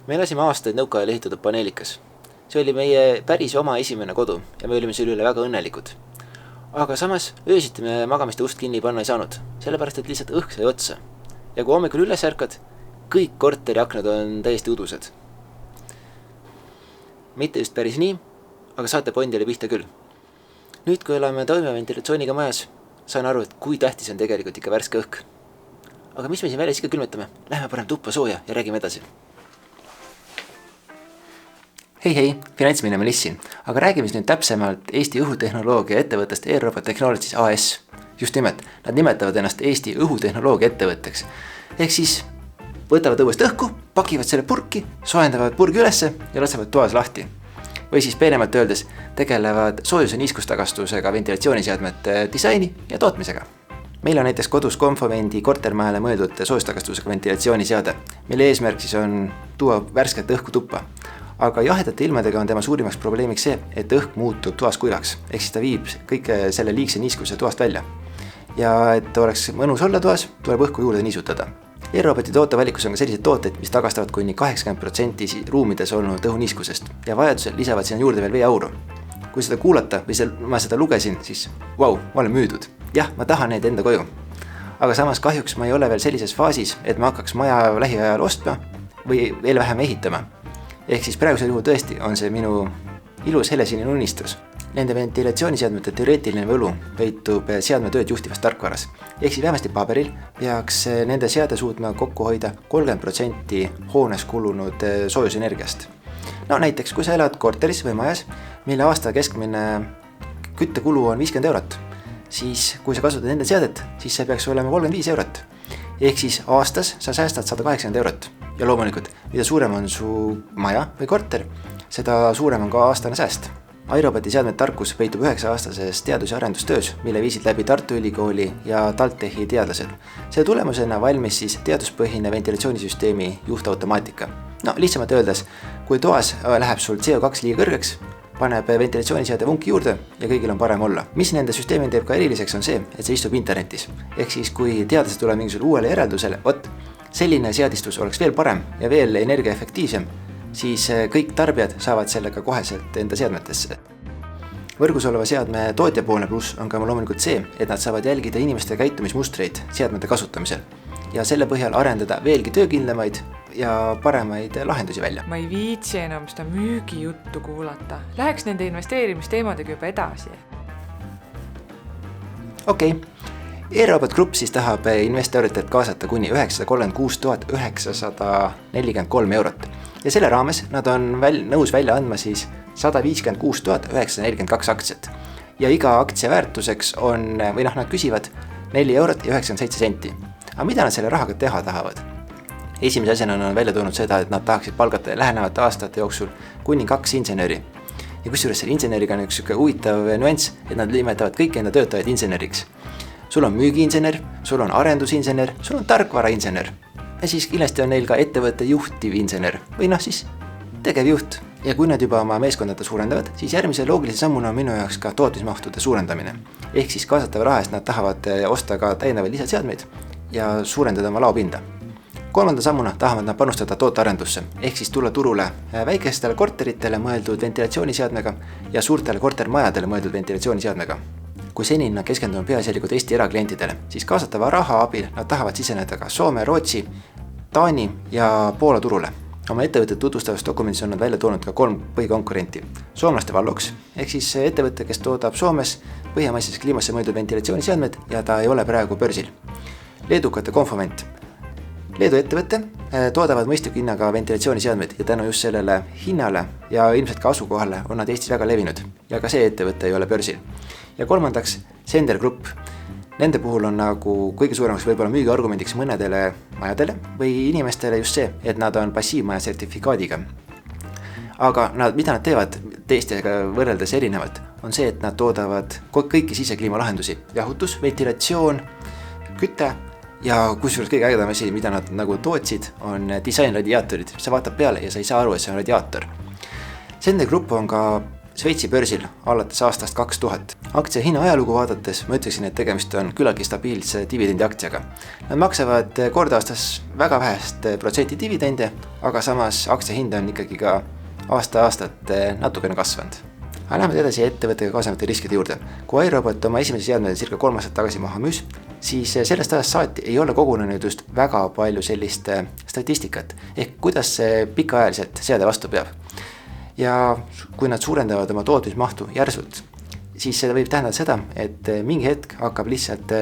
Me elasime aastaid nõukaajal ehitatud paneelikas. See oli meie päris oma esimene kodu ja me olime selle üle väga õnnelikud. Aga samas öösiti me magamiste ust kinni panna ei saanud, sellepärast et lihtsalt õhk sai otsa. Ja kui hommikul üles ärkad, kõik korteri aknad on täiesti udused. Mitte just päris nii, aga saate pointi oli pihta küll. Nüüd, kui oleme toime ventilatsiooniga majas, saan aru, et kui tähtis on tegelikult ikka värske õhk. Aga mis me siin väljas ikka külmetame? Lähme parem tuppa sooja ja räägime edasi. Hei, finantsminimalist, aga räägime nüüd täpsemalt Eesti õhutehnoloogia ettevõttest Airrobot Technologies AS. Just nimelt, nad nimetavad ennast Eesti õhutehnoloogia ettevõtteks. Ehk siis võtavad õuest õhku, pakivad selle purki, soojendavad purgi ülesse ja lasevad toas lahti. Või siis peenemalt öeldes tegelevad soojuse niiskustagastusega ventilatsiooniseadmete disaini ja tootmisega. Meil on näiteks kodus Confovendi kortermajale mõeldud soojustagastustega ventilatsiooniseade, mille eesmärk siis on tuua värsket õhku tuppa. Aga jahedate ilmadega on tema suurimaks probleemiks see, et õhk muutub toas kuivaks, ehk siis ta viib kõike selle liigse niiskuse toast välja. Ja et oleks mõnus olla toas, tuleb õhku juurde niisutada. Airroboti tootevalikus on ka sellised tooted, mis tagastavad kuni 80% ruumides olnud õhuniiskusest ja vajadusel lisavad sinna juurde veel veeauru. Kui seda kuulata või ma seda lugesin, siis ma olen müüdud. Jah, ma tahan neid enda koju. Aga samas kahjuks ma ei ole veel sellises faasis, et ma hakkaks maja lähiajal ostma või veel vähem ehitama. Ehk siis praegusel juhul tõesti on see minu ilus helesinine unistus. Nende ventilatsiooniseadmete teoreetiline võlu peitub seadmetööd juhtivas tarkvaras. Ehk siis vähemasti paberil peaks nende seade suutma kokku hoida 30% hoones kulunud soojusenergiast. No näiteks, kui sa elad korteris või majas, mille aasta keskmine küttekulu on 50 eurot, siis kui sa kasutad nende seadet, siis see peaks olema 35 eurot. Ehk siis aastas sa säästad 180 eurot. Ja loomulikult, mida suurem on su maja või korter, seda suurem on ka aastane sääst. Airroboti seadmed tarkus peitub 9-aastases teadus- ja arendustöös, mille viisid läbi Tartu Ülikooli ja TalTechi teadlased. See tulemusena valmis siis teaduspõhine ventilatsioonisüsteemi juhtautomaatika. No lihtsamalt öeldes, kui toas läheb sul CO2 liiga kõrgeks, paneb ventilatsiooniseade vunki juurde ja kõigil on parem olla. Mis nende süsteemi teeb ka eriliseks on see, et see istub internetis. Ehk siis kui teadlased tuleb mingisugusele uuele järeldusele, selline seadistus oleks veel parem ja veel energiaefektiivsem, siis kõik tarbijad saavad sellega koheselt enda seadmetesse. Võrgus oleva seadme tootjapoolne pluss on ka loomulikult see, et nad saavad jälgida inimeste käitumismustreid seadmete kasutamisel ja selle põhjal arendada veelgi töökindlemaid ja paremaid lahendusi välja. Ma ei viitsi enam seda müügijuttu kuulata. Läheks nende investeerimisteemadega juba edasi. Okei. Airrobot Group siis tahab investoritelt kaasata kuni 936 943 eurot. Ja selle raames nad on nõus välja andma siis 156 942 aktsiat. Ja iga aktsia väärtuseks on, või nad küsivad 4 eurot ja 97 senti. Aga mida nad selle rahaga teha tahavad? Esimese asjana on välja toonud seda, et nad tahaksid palgata lähenevate aastate jooksul kuni 2 insenööri. Ja kusjuures selle insenööriga on üks huvitav nüanss, et nad nimetavad kõik enda töötajaid insenööriks. Sul on müügiinsener, sul on arendusinsener, sul on tarkvarainsener. Ja siis kindlasti on neil ka ettevõtte juhtiv insener või siis tegevjuht. Ja kui nad juba oma meeskondade suurendavad, siis järgmise loogilise sammuna on minu jaoks ka tootmismahtude suurendamine. Ehk siis kaasatava raha eest nad tahavad osta ka täiendavaid lisaseadmeid ja suurendada oma laopinda. Kolmanda sammuna tahavad nad panustada tootearendusse, ehk siis tulla turule väikestele korteritele mõeldud ventilatsiooniseadmega ja suurtele kortermajadele mõeldud ventilatsiooniseadmega. Kui senini nad keskendunud peaasjalikult Eesti eraklientidele, siis kaasatava raha abil nad tahavad siseneda ka Soome, Rootsi, Taani ja Poola turule. Oma ettevõtted tutvustavas dokumendis on nad välja toonud ka 3 põhikonkurenti. Soomlaste Vallox, ehk siis ettevõte, kes toodab Soomes põhjamaises kliimasse mõeldud ventilatsiooniseadmed ja ta ei ole praegu börsil. Leedukate Confovent. Leedu ettevõte toodavad mõistliku hinnaga ventilatsiooniseadmed ja tänu just sellele hinnale ja ilmselt ka asukohale on nad Eestis väga levinud ja ka see ettevõte ei ole börsil. Ja kolmandaks, Sender Group. Nende puhul on nagu kõige suuremaks võib-olla müügiargumendiks mõnedele majadele või inimestele just see, et nad on passiivmaja sertifikaadiga. Aga mida nad teevad teistega võrreldes erinevalt, on see, et nad toodavad kõiki sisekliimalahendusi. Jahutus, ventilatsioon, küte ja kusjuures kõige ägedam asi, mida nad nagu tootsid, on disainradiaatorid. Sa vaatad peale ja sa ei saa aru, et see on radiaator. Sender Group on ka Šveitsi börsil alates aastast 2000. Aktsia hinna ajalugu vaadates ma ütleksin, et tegemist on küllaltki stabiilse dividendiaktsiaga. Nad maksavad kord aastas väga vähest protsenti dividende, aga samas aktsia hind on ikkagi ka aasta-aastat natukene kasvanud. Läheme edasi ettevõttega kaasnevate riskide juurde. Kui iRobot oma esimese seadme circa 3 aastat tagasi maha müüs, siis sellest ajast saati ei ole kogunenud just väga palju sellist statistikat, ehk kuidas see pikaajaliselt seade vastu peab. Ja kui nad suurendavad oma tootmismahtu järsult, siis see võib tähendada seda, et mingi hetk hakkab lihtsalt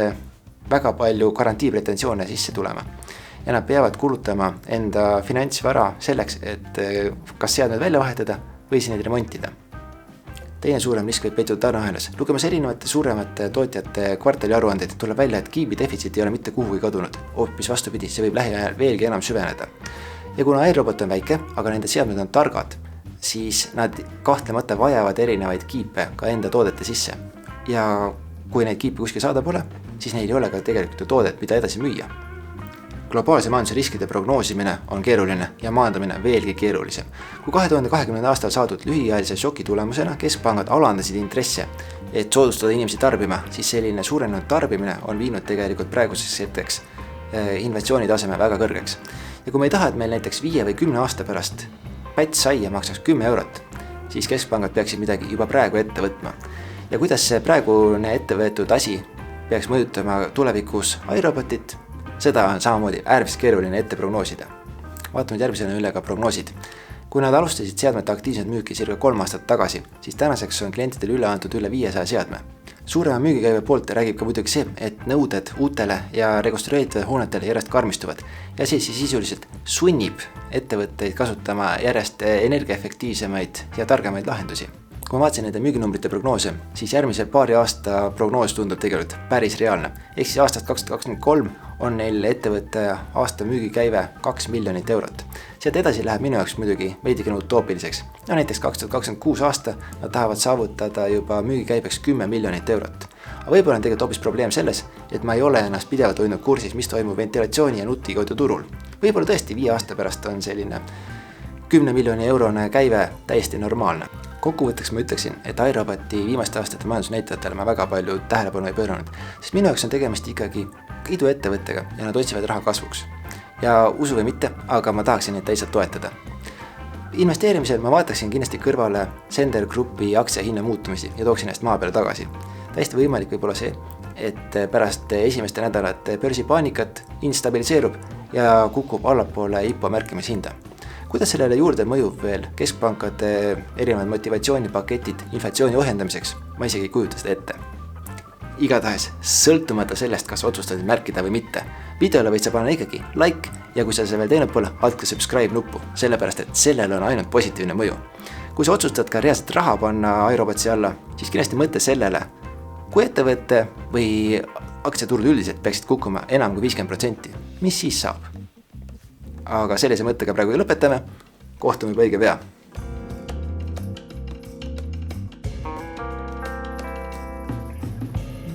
väga palju garantiipretensioone sisse tulema. Ja nad peavad kulutama enda finantsvara selleks, et kas seadmed välja vahetada või neid remontida. Teine suurem risk võib peituda tarneahelas. Lugemas erinevate suuremate tootjate kvartali aruandeid tuleb välja, et kiibi defitsiit ei ole mitte kuhugi kadunud. Hoopis vastupidi, see võib lähiajal veelgi enam süveneda. Ja kuna iRobot on väike, aga nende seadmed on targad, siis nad kahtlemata vajavad erinevaid kiipe ka enda toodete sisse. Ja kui neid kiipe kuskil saada pole, siis neil ei ole ka tegelikult toodet, mida edasi müüa. Globaalse majanduse riskide prognoosimine on keeruline ja maandamine veelgi keerulisem. Kui 2020. aastal saadud lühiajalise šoki tulemusena keskpangad alandasid intresse, et soodustada inimesi tarbima, siis selline suurenenud tarbimine on viinud tegelikult praeguseks hetkeks inflatsiooni taseme väga kõrgeks. Ja kui me ei taha, et meil näiteks 5 või 10 aasta pärast päts saia maksaks 10 eurot, siis keskpangad peaksid midagi juba praegu ette võtma. Ja kuidas see praegune ettevõetud asi peaks mõjutama tulevikus iRobotit, seda on samamoodi äärmiselt keeruline ette prognoosida. Vaatame järgmisena üle ka prognoosid. Kui nad alustasid seadmete aktiivset müüki circa 3 aastat tagasi, siis tänaseks on klientidele üle antud üle 500 seadme. Suurema müügikäive poolt räägib ka muidugi see, et nõuded uutele ja rekonstrueeritud hoonetele järjest karmistuvad ja see siis sisuliselt sunnib ettevõtteid kasutama järjest energiaefektiivsemaid ja targemaid lahendusi. Kui ma vaatasin nende müüginumbrite prognoose, siis järgmise paari aasta prognoos tundub tegelikult päris reaalne. Ehk siis aastast 2023 on neil ettevõtte aasta müügikäive 2 miljonit eurot. Sealt edasi läheb minu jaoks muidugi veidikene utoopiliseks. Ja näiteks 2026 aasta nad tahavad saavutada juba müügikäibeks 10 miljonit eurot. Aga võib-olla on tegelikult hoopis probleem selles, et ma ei ole ennast pidevalt hoidnud kursis, mis toimub ventilatsiooni ja nutikaudu turul. Võib-olla tõesti 5 aasta pärast on selline 10 miljoni eurone käive täiesti normaalne. Kokkuvõtteks ma ütleksin, et iRoboti viimaste aastate majandusnäitajatele ma väga palju tähelepanu ei pööranud, sest minu jaoks on tegemist ikkagi iduettevõttega ja nad otsivad raha kasvuks. Ja usu või mitte, aga ma tahaksin neid teisalt toetada. Investeerimisel ma vaataksin kindlasti kõrvale Sender Grupi aktsia hinna muutumisi ja tooksin ennast maa peale tagasi. Täiesti võimalik võib olla see, et pärast esimeste nädalate börsipaanikat hind stabiliseerub ja kukub allapoole IPO märkimishinda. Kuidas sellele juurde mõjub veel keskpankade erinevad motivatsioonipaketid inflatsiooni ohjendamiseks, ma isegi ei kujuta seda ette. Igatahes, sõltumata sellest, kas otsustad märkida või mitte, videole võid sa panna ikkagi like ja kui sa see veel teinud pole, altke subscribe nuppu, sellepärast et sellel on ainult positiivne mõju. Kui sa otsustad ka reaalselt raha panna iRobotsi alla, siis kindlasti mõtle sellele, kui ettevõtte või aktsiaturud üldiselt peaksid kukkuma enam kui 50%, mis siis saab? Aga sellise mõttega praegu lõpetame, kohtume juba õige pea.